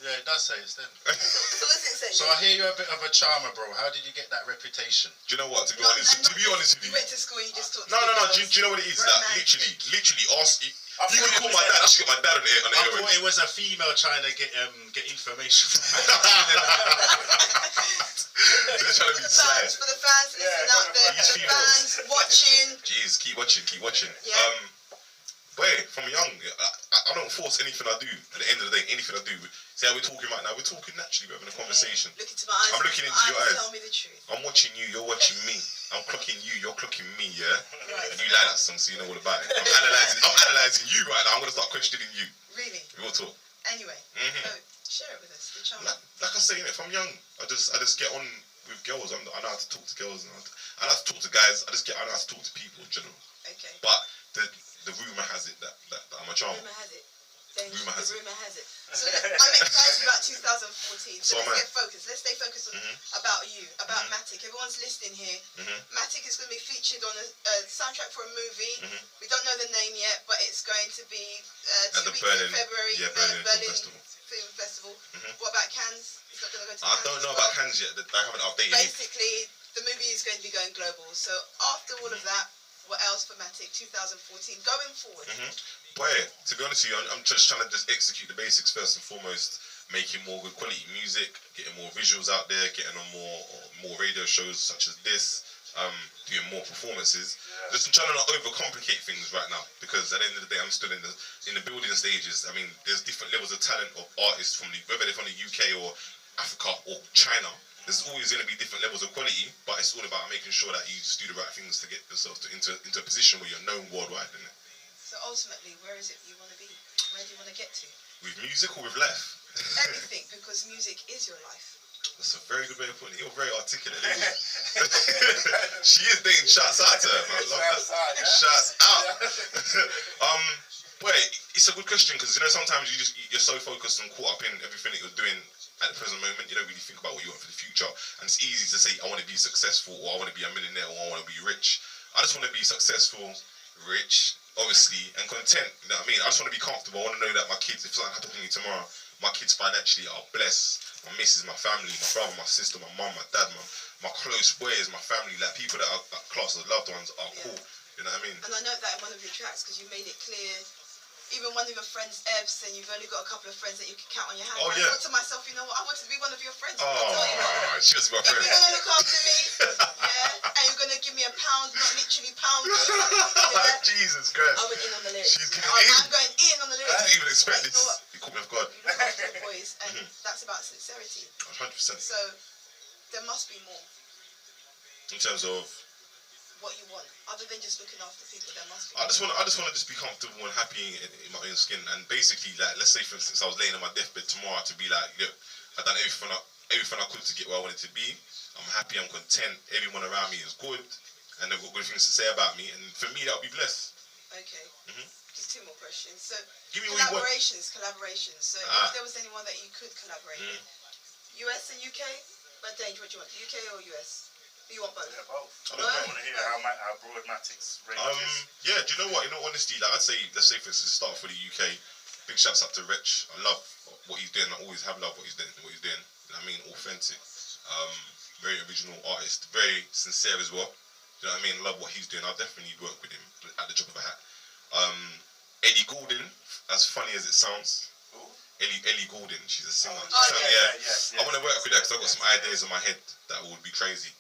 Yeah, it does say it's them. So what does it say? So I hear you're a bit of a charmer, bro. How did you get that reputation? Do you know what? To be Not- honest and not with You you. went to school, you just talked No. to Do girls. you know what it is? That literally ask. You can call my dad. I should get my dad on the air. I thought it was a female trying to get information. They're trying to be sly. For the fans listening out there, These for the fans watching. Jeez, keep watching. Yeah. Boy, from young, I don't force anything I do. At the end of the day, anything I do. See how we're talking right now? We're talking naturally. We're having a conversation. Look into my eyes. I'm looking into your eyes. Tell me the truth. I'm watching you. You're watching me. I'm clocking you. You're clocking me. Yeah. Right. And you like that song, so you know all about it. I'm analyzing you right now. I'm gonna start questioning you. Really? We'll talk. Anyway, so share it with us. The charmer. Like I say, innit, from young, I just get on with girls. I know how to talk to girls. And I know how to talk to guys. I know how to talk to people in general. Okay. But the rumor has it that I'm a charmer. Rumor has it. Dange, Rumor has it. Rumor has it. So I'm excited about 2014. So So am I. let's get focused. Let's stay focused on about you, about MaTiK. Everyone's listening here. MaTiK is going to be featured on a soundtrack for a movie. We don't know the name yet, but it's going to be 2 At the weeks Berlin, in February. Berlin Film Festival. Film Festival. What about Cannes? It's not going to go to I Cannes don't as know well. about Cannes yet. I haven't updated it. Basically, the movie is going to be going global. So after all of that, what else for MaTiK 2014 going forward? Boy, to be honest with you, I'm just trying to execute the basics first and foremost. Making more good quality music, getting more visuals out there, getting on more radio shows such as this, doing more performances. Just I'm trying to not overcomplicate things right now, because at the end of the day, I'm still in the building stages. I mean, there's different levels of talent of artists whether they're from the UK or Africa or China. There's always going to be different levels of quality, but it's all about making sure that you just do the right things to get yourself into a position where you're known worldwide, isn't it? So ultimately, where is it you want to be? Where do you want to get to? With music or with life? Everything, because music is your life. That's a very good way of putting it. You're very articulate, lady. She is Dange. Shouts out to her, man. I love that. Shouts out. Boy, it's a good question, because you know sometimes you're so focused and caught up in everything that you're doing at the present moment, you don't really think about what you want for the future. And it's easy to say, I want to be successful, or I want to be a millionaire, or I want to be rich. I just want to be successful, rich, obviously, and content. You know what I mean? I just want to be comfortable. I want to know that my kids, if something happens to me tomorrow, my kids financially are blessed. My missus, my family, my brother, my sister, my mum, my dad, my close boys, my family, like people that are classed as loved ones are cool. You know what I mean? And I note that in one of your tracks, because you made it clear, even one of your friends, Ebbs, and you've only got a couple of friends that you can count on your hand. Oh, I yeah. thought to myself, you know what, I want to be one of your friends. Oh, she was my If friend. you're going to look after me, yeah, and you're going to give me a pound, not literally pound, yeah, Jesus Christ. I went in on the lyrics. She's getting I'm going in on the lyrics. I didn't even expect You this. know what? You caught me off guard. You look after the boys, and that's about sincerity. 100%. So there must be more. In terms of, What you want, other than just looking after people, there must be. I just want to just be comfortable and happy in my own skin. And basically, like, let's say for instance, I was laying on my deathbed tomorrow to be like, look, I've done everything I could to get where I wanted to be. I'm happy, I'm content. Everyone around me is good, and they've got good things to say about me. And for me, that would be blessed. Okay. Just two more questions. So Give me what you want. collaborations. So if there was anyone that you could collaborate with, US and UK. But Dange, what do you want? UK or US? You want both? Yeah, both. I I want to hear how broad MaTiK's range is. Yeah, do you know what? In all honesty, like let's say for instance, start for the UK. Big shouts up to Rich. I love what he's doing. I always have loved what he's doing. You know what I mean? Authentic. Very original artist. Very sincere as well. You know what I mean? Love what he's doing. I'll definitely work with him at the drop of a hat. Ellie Goulding, as funny as it sounds. Ellie Goulding, she's a singer. I want to work with her because I've got some ideas in my head that would be crazy.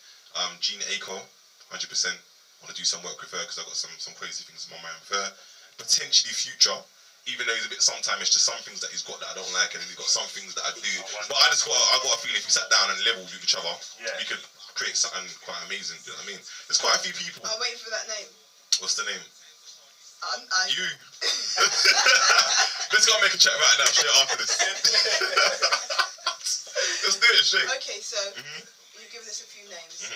Gina Aiko, 100%. I want to do some work with her because I've got some crazy things in my mind with her. Potentially Future, even though he's a bit, sometimes it's just some things that he's got that I don't like, and then he's got some things that I do. But I got a feeling if we sat down and leveled with each other, we could create something quite amazing. Do you know what I mean? There's quite a few people. I'm waiting for that name. What's the name? You. Let's go and make a chat right now, straight after this. Let's do it, straight. Okay, so you've given us a few names.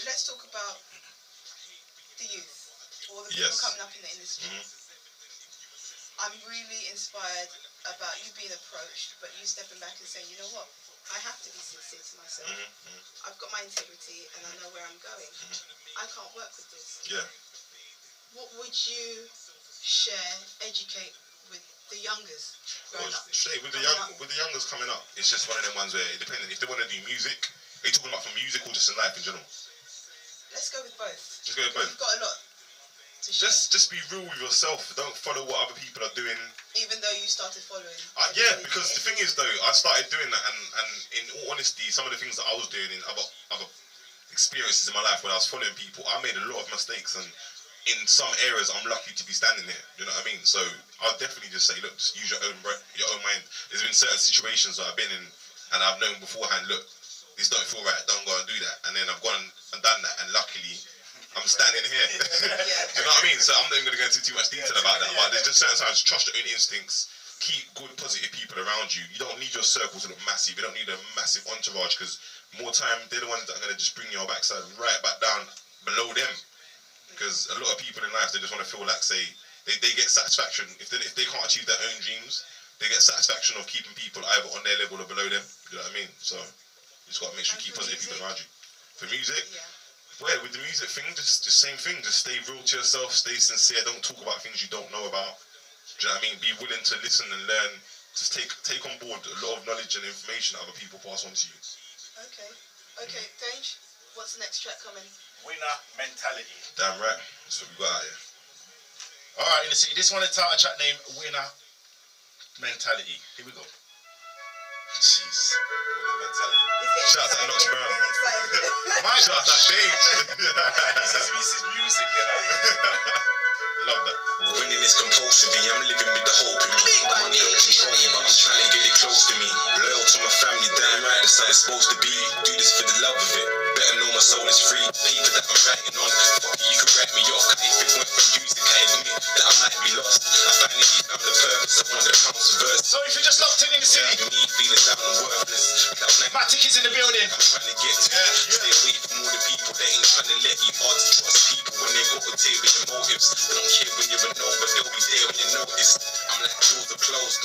Let's talk about the youth, or the people coming up in the industry. I'm really inspired about you being approached, but you stepping back and saying, you know what, I have to be sincere to myself. I've got my integrity and I know where I'm going. I can't work with this. Yeah. What would you share, educate with the youngers growing up? Straight with the youngers coming up, it's just one of them ones where it depends if they want to do music. Are you talking about from music or just in life in general? Let's go with both. Just go with both. You've got a lot to share. Just be real with yourself. Don't follow what other people are doing. Even though you started following. Yeah, because the thing is though, I started doing that, and in all honesty, some of the things that I was doing in other experiences in my life when I was following people, I made a lot of mistakes, and in some areas, I'm lucky to be standing here. You know what I mean? So I'll definitely just say, look, just use your own mind. There's been certain situations that I've been in, and I've known beforehand, look, this don't feel right. Don't go and do that. And then I've gone and done that, and luckily, I'm standing here. You know what I mean? So I'm not even going to go into too much detail about that. But there's just certain times, trust your own instincts. Keep good, positive people around you. You don't need your circle to look massive. You don't need a massive entourage, because more time, they're the ones that are going to just bring your backside right back down below them. Because a lot of people in life, they just want to feel like, say, they get satisfaction. If they can't achieve their own dreams, they get satisfaction of keeping people either on their level or below them. You know what I mean? So you just got to make sure you keep positive people around you. For music, with the music thing, just same thing. Just stay real to yourself, stay sincere. Don't talk about things you don't know about. Do you know what I mean? Be willing to listen and learn. Just take on board a lot of knowledge and information that other people pass on to you. Okay, Dange, what's the next track coming? Winner mentality. Damn right. That's what we got out here. Alright, Innacityfm, this one is a track named Winner Mentality. Here we go. Jeez. Winner mentality. Shout out to Knox Brown. My Shout out to Dange. This is music, you know. Love that. Winning is compulsory, I'm living with the hope in me. Money don't control me, but I'm trying to get it close to me. Loyal to my family, damn right, that's how it's supposed to be. Do this for the love of it, better know my soul is free. People that I'm writing on, fuck it, you can write me off. If it went from music, I admit that I might be lost. I finally found the purpose, I want the pounds of verse. So if you just locked in the city, Me feeling down and worthless. MaTiK is in the building. I'm trying to get to stay away from all the people that ain't trying to let you hard to trust people when they go to tear with your motives. They don't care when you're unknown, but they'll be there when you notice. I'm like doors are closed,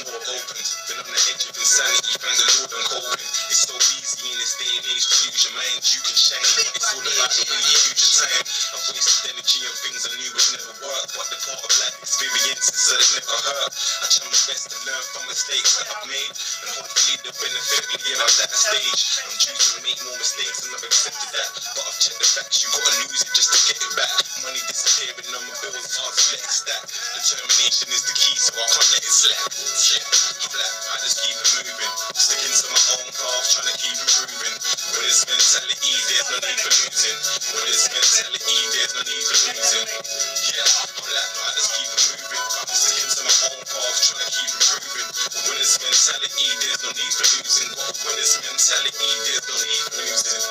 more open. Been on the edge of insanity, thank the Lord I'm coping. It's so easy in this day and age to lose your mind. You can change, but it's all about the way you use your time. I've wasted energy on things I knew would never work, but the part of life experiences so they never hurt. I try my best to learn from mistakes that I've made, and hopefully they'll benefit me here on that stage. I'm due to make more mistakes and I've accepted that, but I've checked the facts, you gotta lose it just to get it back. Money disappearing on my bills, it's hard to let it stack. Determination is the key, so I can't let it slack. I just keep it moving, sticking to my own path, trying to keep improving. With this mentality, there's no need for losing. With this mentality, there's no need for losing. I just keep it moving, sticking to my own path, trying to keep improving. With this mentality, there's no need for losing. With this mentality, there's no need for losing.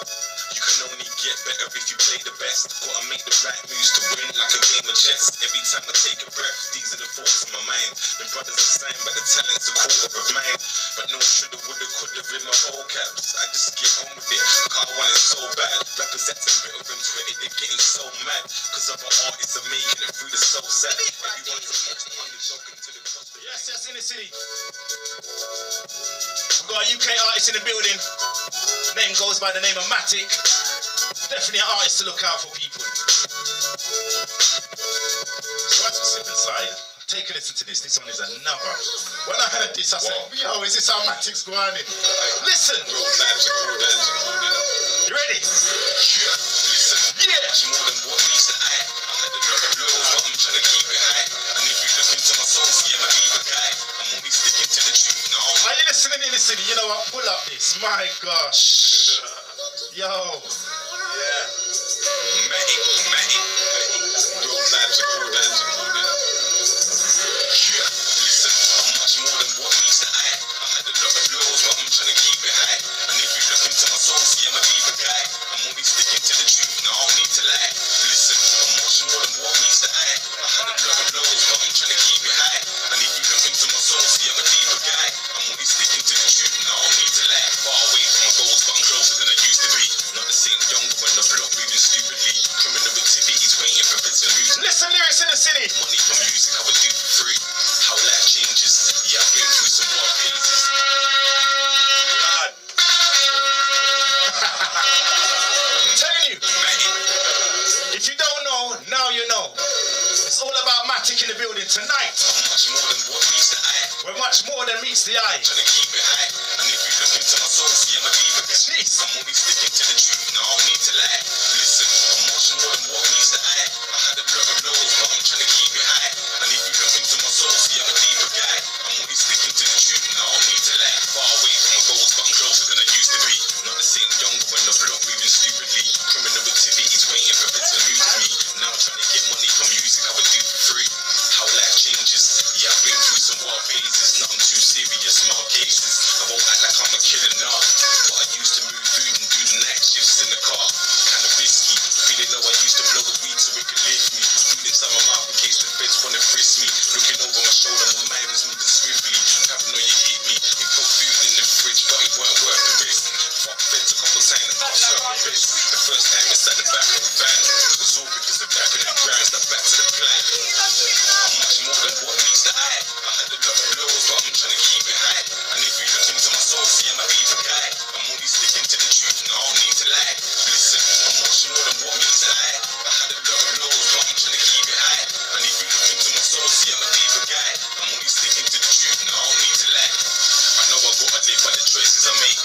You can only get better if you play the best. Gotta make the right moves to win, like a game of chess. Every time I take a breath, these are the thoughts in my mind. The brothers are same, but the talent's a quarter of mine. But no shoulda, woulda, coulda in my vocabs. I just get on with it, cause I want it so bad. Representing Twitter and Twitter, they're getting so mad. Cause other artists are making it through the so sad. Everyone's a underdog into the cross. Yes, in the city. We've got a UK artist in the building. Name goes by the name of MaTiK. Definitely an artist to look out for, people. So as we step inside, take a listen to this. This one is another When I heard this, I said, yo, is this how MaTiK's going in? Listen. Real vibes are cool, Dange. You ready? Yeah, listen. Yeah. Much more than what meets the eye. I had a lot of lows, but I'm trying to keep it high. And if you look into my soul, see I'm a diva guy. I'm only sticking to the truth now. Are you listening in the city? You know what? Pull up this. My gosh. Yo. Yeah. MaTiK. Real vibes are cool, Dange. Yeah, listen. I'm much more than what meets the eye. I had a lot of lows, but I'm trying to keep it high. And if you look into my soul, see I'm a diva guy. I'm only sticking to the truth now. I don't need to lie. Listen, I'm much more than what meets the eye. I had a lot of lows, but I'm trying to keep it high. And if you look into my soul, see I'm a diva guy. I'm only sticking to the truth now. I don't need to lie. Far away from my goals, but I'm closer than I used to be. Not the same younger when the block moving stupidly. Criminal activities waiting for better music. Listen, lyrics in the city. Money from music, I would do for free. How life changes. Yeah, I've been through some wild phases. God. I'm telling you. MaTiK. If you don't know, now you know. It's all about MaTiK in the building tonight. I'm much more than what meets the eye. We're much more than meets the eye. Trying to keep it high. And if you look into my soul, see I'm a diva. Jeez. I'm only sticking to the truth. Now I don't need to lie. Listen, I'm much more than what meets the eye. I had a lot of lows, but I'm trying to keep it high. And if you look into my soul, see I'm a diva guy. I'm only sticking to the truth. Now I don't need to lie. Far away from my goals, but I'm closer than I used to be. Not the same younger when the block moving stupidly. Criminal activities waiting for bits to move to me. Now I'm trying to get money from music, I would do for free. How life changes. Yeah, I've been through some wild phases. Nothing too serious, mild cases. I won't act like I'm a killer now. But I used to move food and do the night shifts in the car. Kinda risky. Feeling though I used to blow the weed so it could lift me. Food inside my mouth in case the feds wanna frisk me. Looking over my shoulder, my mind was moving swiftly. Paranoia hit me. It put food in the fridge, but it weren't worth the risk. Fuck feds a couple times and cost her the risk. The first time inside the back of the van was all because the back of the grounds. Now back to the plan. I'm much more than what meets the eye. I had a lot of lows, but I'm trying to keep it high. And if you look into my soul, see I'm a diva guy. I'm only sticking to the truth, now I don't need to lie. Listen, I'm much more than what meets the eye. I had a lot of lows, but I'm trying to keep it high. And if you look into my soul, see I'm a diva guy. I'm only sticking to the truth, now I don't need to lie. I know I gotta live by the choices I make.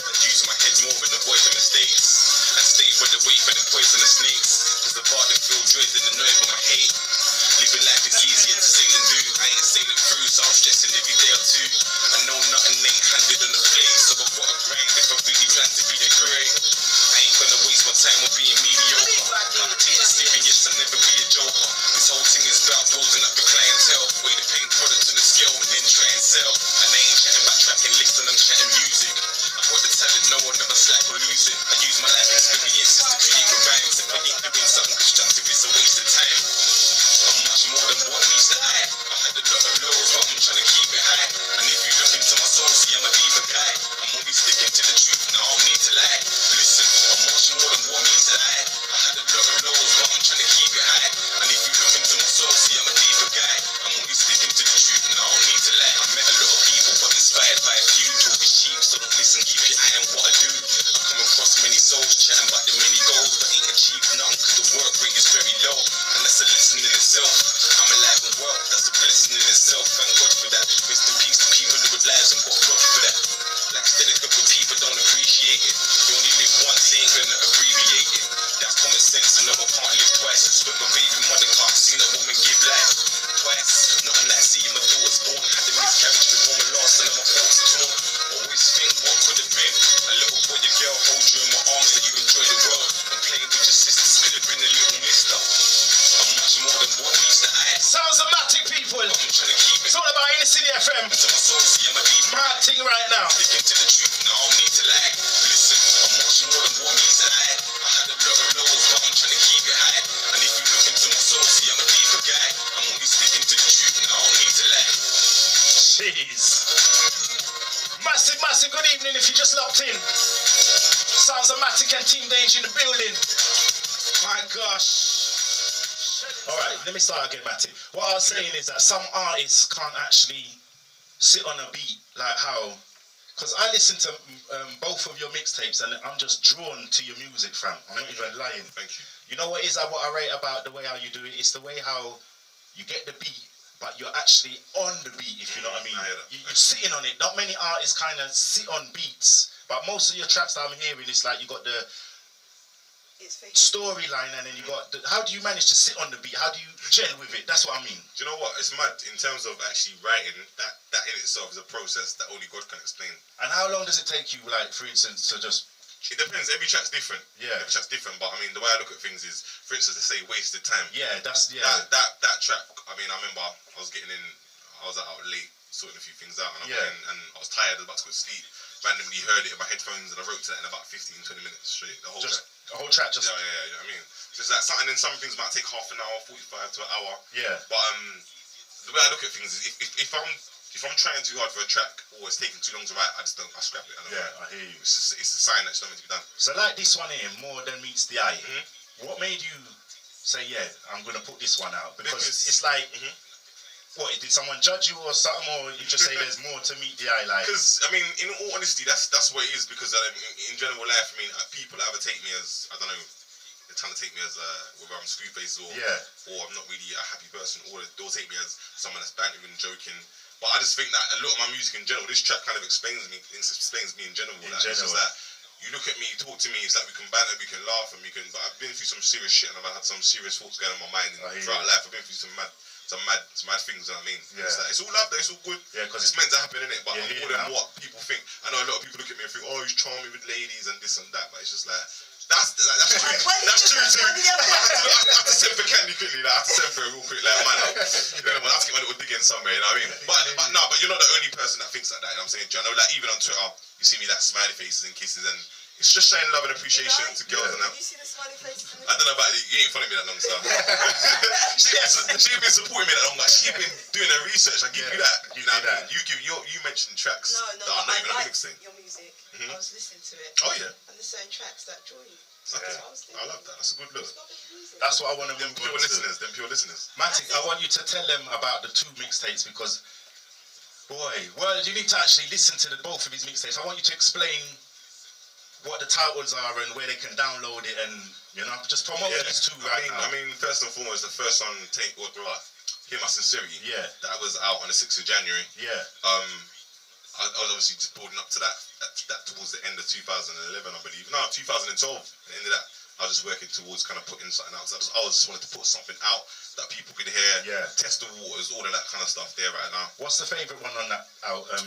And use my head more than avoid the mistakes. And stay well away from the poisonous snakes. Cause the part that feel dread and the nerve of my hate. Living life is easier to say than do. I ain't sailing through, so I'm stressing every day or two. I know nothing ain't handed on the plate, so I've got to grind if I really plan to be the great. I ain't gonna waste my time on being mediocre. I'm taking serious and never be a joker. This whole thing is about building up the clientele. Weigh the paint product on the scale and then try and sell. And I ain't chatting about tracking listen, I'm chatting music. I've got the talent, no one never slack or lose it. I use my life experiences to create the rhymes. If I ain't doing something constructive, it's a waste of time. I'm much more than what meets the eye. I had a lot of lows, but I'm trying to keep it high. And if you look into my soul, see I'm a diva guy. I'm only sticking to the truth, now I don't need to lie. Listen, I'm much more than what meets the eye. I had a lot of lows, but I'm trying to keep it high. And if you look into my soul, see I'm a diva guy. I'm only sticking to the truth, now I don't need to lie. I met a lot of people, but inspired by a few. Talk is cheap, so don't listen, keep your eye on what I do. I come across many souls, chatting about the many goals, but ain't achieved nothing cause the work rate is very low. And that's a lesson in itself. I'm alive and well, that's a blessing in itself. Thank God for that. Rest in peace to people who with lives and got rough for that. Like steady good with people don't appreciate it. You only live once, they ain't gonna abbreviate it. That's common sense, and no one can't live twice. I split my baby mother, can't see that woman give life twice. Nothing like seeing my daughter's born. Had the miscarriage before my last, and now my thoughts are torn. Always think what could have been. A little boy, your girl hold you in my arms, that you enjoy the world. And playing with your sisters could have been a little mister. I'm much more than what meets the eye. Sounds of MaTiK, people. I'm trying to keep it. It's all about Innacityfm. Into my soul, see I'm a diva. Mad thing right now. Sticking to the truth, now I don't need to lie. Listen, I'm much more than what meets the eye. I had a lot of lows, but I'm trying to keep it high. And if you look into my soul, see I'm a diva guy. I'm only sticking to the truth, now I don't need to lie. Jeez. Massive good evening if you just locked in. Sounds of MaTiK and Team Dange in the building. My gosh. Alright, let me start again, MaTiK. What I was saying is that some artists can't actually sit on a beat like how... Because I listen to both of your mixtapes and I'm just drawn to your music, fam. I'm not even lying. Thank you. You know what I rate about the way how you do it? It's the way how you get the beat, but you're actually on the beat, if you know what I mean. I hear that. you're sitting on it. Not many artists kind of sit on beats, but most of your tracks that I'm hearing, it's like you got the storyline, and then you got how do you manage to sit on the beat? How do you gel with it? That's what I mean. Do you know what? It's mad in terms of actually writing. That in itself is a process that only God can explain. And how long does it take you, like, for instance, to just... It depends. Every track's different. Yeah. Every track's different. But I mean, the way I look at things is, for instance, let's say wasted time. Yeah, that's... Yeah. That track, I mean, I remember I was out late, sorting a few things out, and I was tired, I was about to go to sleep. Randomly heard it in my headphones, and I wrote to that in about 15, 20 minutes straight. The whole track. Just... Yeah, you know what I mean? Just like something, and some things might take half an hour, 45 to an hour. Yeah. But the way I look at things is, if I'm trying too hard for a track, or it's taking too long to write, I scrap it. I hear you. It's a sign that it's not meant to be done. So like this one here, More Than Meets the Eye. What made you say, yeah, I'm gonna put this one out? Because it's like, what, did someone judge you or something, or you just say there's more to meet the eye? Like, because I mean, in all honesty, that's what it is. Because in general life, I mean, people either take me as, I don't know, they're trying to take me as whether I'm screw face or I'm not really a happy person, or they'll take me as someone that's bantering and joking. But I just think that a lot of my music in general, this track kind of explains me in general. It's just that you look at me, talk to me, it's like we can banter, we can laugh, and we can. But I've been through some serious shit, and I've had some serious thoughts going on in my mind throughout life. I've been through some mad things, you know what I mean? Yeah. It's all love though, it's all good. Yeah, because it's meant to happen, innit? But more than what people think. I know a lot of people look at me and think, oh, he's charming with ladies and this and that, but it's just like, that's true. That's true too. I have to send for Candy quickly, like, I have to send for it real quick, like, man, I have to get my little dig in somewhere, you know what I mean? But you're not the only person that thinks like that, you know what I'm saying? I know, like, even on Twitter, you see me like smiley faces and kisses, and it's just showing love and appreciation to girls and that. Did you see the smiley faces? I don't know about it. You ain't following me that long, sir. She's been supporting me that long. Like, she's been doing her research. I give you that. You know what I mean? You mentioned tracks that are not even on the mix thing. Your music. I was listening to it. Oh yeah. And there's certain tracks that draw you. Okay. I love that. That's a good look. That's what I want to Them pure listeners. MaTiK, I want you to tell them about the 2 mixtapes, because, boy, well, you need to actually listen to both of his mixtapes. I want you to explain what the titles are and where they can download it, and, you know, just promote these 2 right now. I mean, first and foremost, the first one, Hear My Sincerity. Yeah. That was out on the 6th of January. Yeah. I was obviously just building up to that towards the end of 2011, I believe. No, 2012. At the end of that, I was just working towards kind of putting something out. So I just wanted to put something out that people could hear, test the waters, all of that kind of stuff there right now. What's the favourite one on that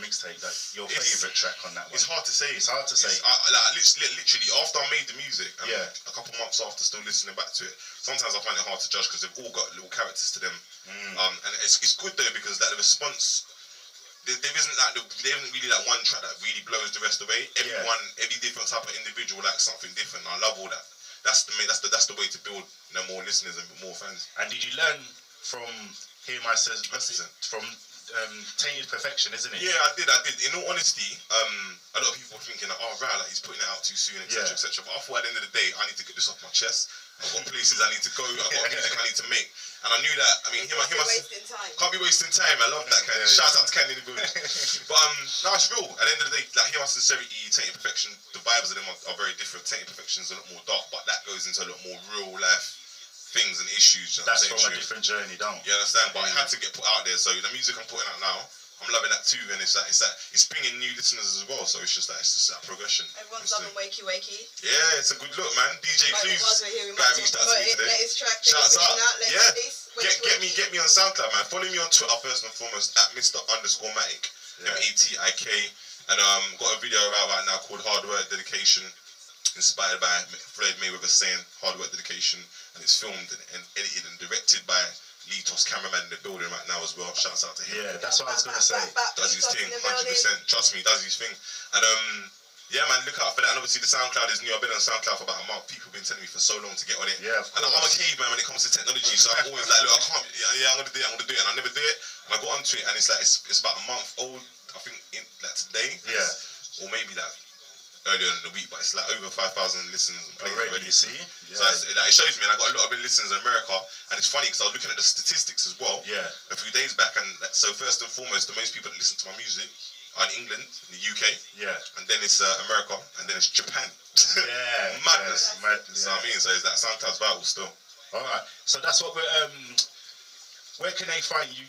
mixtape? Like, your favourite track on that one? It's hard to say. Literally, after I made the music, and a couple months after still listening back to it, sometimes I find it hard to judge because they've all got little characters to them. And it's good though, because like the response, there isn't really that one track that really blows the rest away. Every different type of individual likes something different. I love all that. That's the way to build, you know, more listeners and more fans. And did you learn from Hear My Sincerity, from Tainted Perfection, isn't it? Yeah, I did. In all honesty, a lot of people were thinking, oh, right, like he's putting it out too soon, etc., etc. But I thought at the end of the day, I need to get this off my chest. I've got places I need to go. I've got music I need to make. And I knew that, I mean, can't be wasting time. I love that kind of. Shout out to Candy in the building. But no, it's real. At the end of the day, like, Hear My Sincerity, Tainted Perfection, the vibes of them are very different. Tainted Perfection is a lot more dark, but that goes into a lot more real life things and issues. You know, that's from a different journey, don't you? You understand? But it had to get put out there. So the music I'm putting out now, I'm loving that too, and it's bringing new listeners as well. So it's just that progression. Everyone's loving Wakey Wakey. Yeah, it's a good look, man. DJ Clues, guy reached out to me today. Shouts out. Get me on SoundCloud, man. Follow me on Twitter first and foremost at Mr_MaTiK, MaTiK, and got a video out right now called Hard Work Dedication, inspired by Floyd Mayweather saying hard work dedication, and it's filmed and edited and directed by Litos, cameraman in the building right now as well. Shouts out to him. Yeah, that's what I was gonna say. Does his thing, 100%. Trust me, does his thing. And yeah, man, look out for that. And obviously the SoundCloud is new. I've been on SoundCloud for about a month. People have been telling me for so long to get on it. Yeah, of course. And I'm a caveman when it comes to technology, so I'm always like, look, I can't. Yeah, I'm gonna do it. And I never do it. And I got onto it, and it's like it's about a month old. I think like today. Yeah. Or maybe like earlier in the week, but it's like over 5,000 listens already. You see? Yeah. So it shows me, and I got a lot of listeners in America, and it's funny because I was looking at the statistics as well. Yeah. A few days back, and so first and foremost, the most people that listen to my music are in England, in the UK. Yeah. And then it's America, and then it's Japan. Yeah. Madness. Yeah. Madness. So I mean, so is that SoundCloud's vital still? All right. So that's what we're. Where can they find you?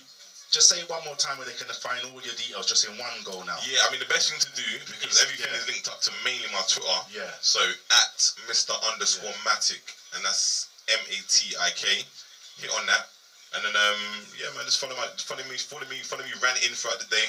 Just say it one more time where they can find all your details just in one go now. Yeah, I mean the best thing to do, because everything is linked up to mainly my Twitter. Yeah. So at Mr_MaTiK, and that's MaTIK. Hit on that. And then yeah man, just follow me ranting throughout the day.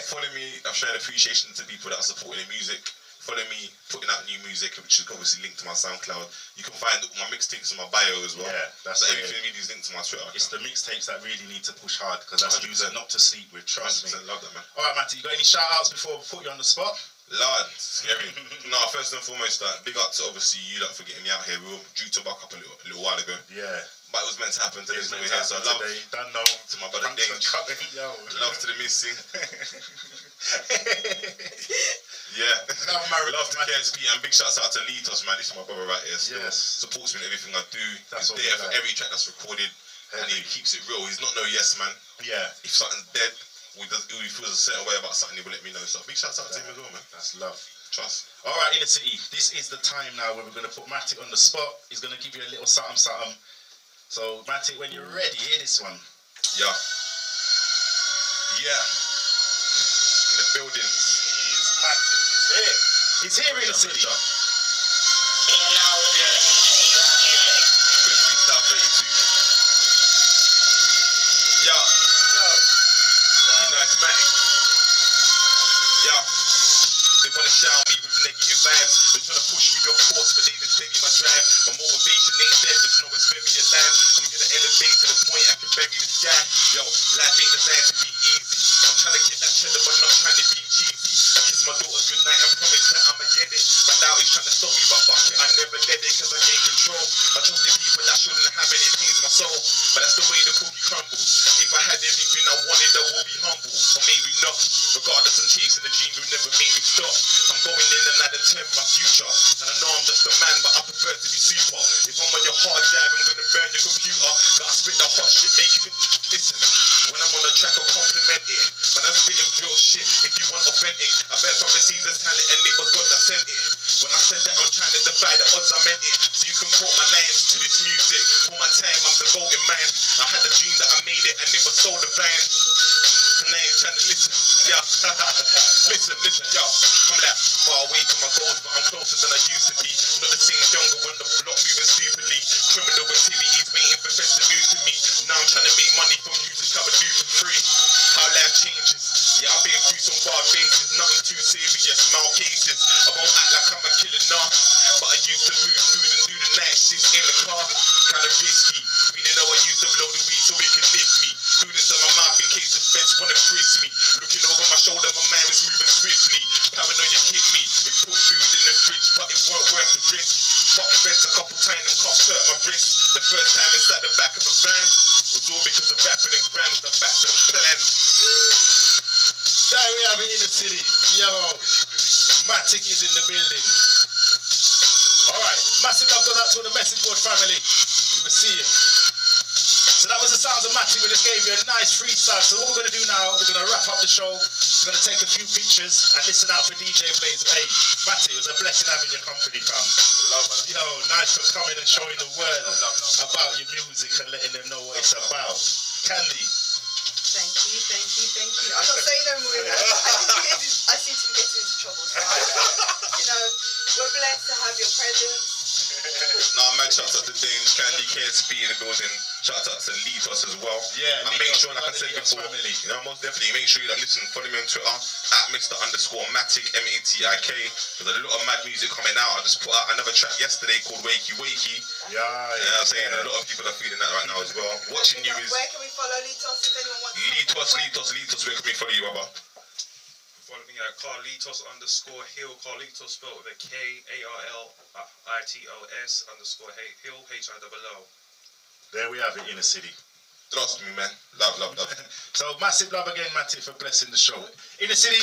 Follow me, I'm showing appreciation to people that are supporting the music. Follow me putting out new music, which is obviously linked to my SoundCloud. You can find my mixtapes in my bio as well. Yeah, that's so everything really is linked to my Twitter. It's the mixtapes that really need to push hard, because that's music not to sleep with, trust me. Love that, man. Alright, Matty, you got any shout outs before we put you on the spot? Lord, scary. No, first and foremost, big up to obviously you lot for getting me out here. We were due to buck up a little while ago. Yeah. But it was meant to happen today, so we're here. So love don't know. to my brother Dange. Love to the missing. Yeah. Love to KSP, and big shouts out to Litos, man. This is my brother right here. Still supports me in everything I do. That's He's there for every track that's recorded, and he keeps it real. He's not no yes man. Yeah. If something's dead, he feels a certain way about something, he will let me know. So big shouts out to him as well, man. That's love. Trust. Alright, Inner City, this is the time now where we're going to put MaTiK on the spot. He's going to give you a little something. So, MaTiK, when you're ready, hear this one. Yeah. Yeah. In the building. MaTiK is here. He's here, Inner City. Yeah. Quick freestyle 32. Yeah. You know it's MaTiK. Yeah. They wanna shout me with negative vibes. They tryna push me off course, but they just baby my drive. My motivation ain't dead, just know it's very alive. I'm gonna elevate to the point I can bury the sky. Yo, life ain't designed to be easy. I'm tryna get that cheddar, but not trying to be cheesy. I kiss my daughter goodnight and promise that I'ma get it. My doubt is trying to stop me, but fuck it, I never let it, cause I gain control. I trusted people that shouldn't have it, it pains my soul. But that's the way the cookie crumbles. If I had everything I wanted, I would be humble. Or maybe not. Regardless, I'm chasing the dream, you never make me stop. I'm going in and out of 10, my future. And I know I'm just a man, but I prefer to be super. If I'm on your hard drive, I'm gonna burn your computer. Gotta spit the hot shit, make you listen. When I'm on the track, I'll compliment it. When I'm spitting real shit, if you want authentic, I bet from Caesar's talent and it was God that sent it. When I said that I'm trying to defy the odds, I meant it. So you can quote my lines to this music. For my time, I'm the golden man. I had a dream that I made it and it was so divine. And I ain't trying to listen. Yeah. listen, yo. I'm like far away from my goals, but I'm closer than I used to be. Not the same jungle when the block moving stupidly. Criminal activities waiting for feds to move to me. Now I'm trying to make money from music I would do for free. How life changes. Yeah, I've been through some wild phases, nothing too serious, mild cases. I won't act like I'm a killer now, but I used to move through and do the night shifts in the car. Kinda risky. We didn't know I used to blow the weed so it could lift me. Food inside my mouth in case the feds wanna frisk me. Looking over my shoulder, my mind is moving swiftly. Paranoia hit me. It put food in the fridge, but it weren't worth the risk. Fuck feds a couple times and cops hurt my wrist. The first time inside the back of a van was all because of rapping and grams. The back to the plan. There we have it, Inner City. Yo, MaTiK is in the building. Alright, massive love goes out to the message board family. We will see you. So that was the sounds of MaTiK. We just gave you a nice freestyle. So what we're going to do now, we're going to wrap up the show. We're going to take a few pictures and listen out for DJ Blaze. Hey, MaTiK, it was a blessing having your company, fam. Yo, nice for coming and showing the world about your music and letting them know what it's about. Candy. Thank you. I'm not saying no more. I seem to be getting into trouble. So we're blessed to have your presence. Nah, man, shout out to Dange, Candy, KSP in the building. Shout out to Litos as well. Yeah, and make sure, like I said before, family. most definitely make sure you listen, follow me on Twitter at Mr_MaTiK, MaTIK. There's a lot of mad music coming out. I just put out another track yesterday called Wakey Wakey. Yeah, I'm saying a lot of people are feeling that right now as well. Watching you is Where can we follow Litos if anyone wants Litos. Where can we follow you, brother? Follow me at Carlitos_Hill. Carlitos spelled with a KARLITOS_Hill, HILL. There we have it, Inner City. Trust me, man. Love. So massive love again, MaTiK, for blessing the show. Inner City,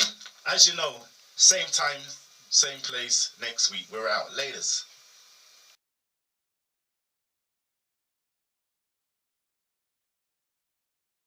as you know, same time, same place next week. We're out. Laters.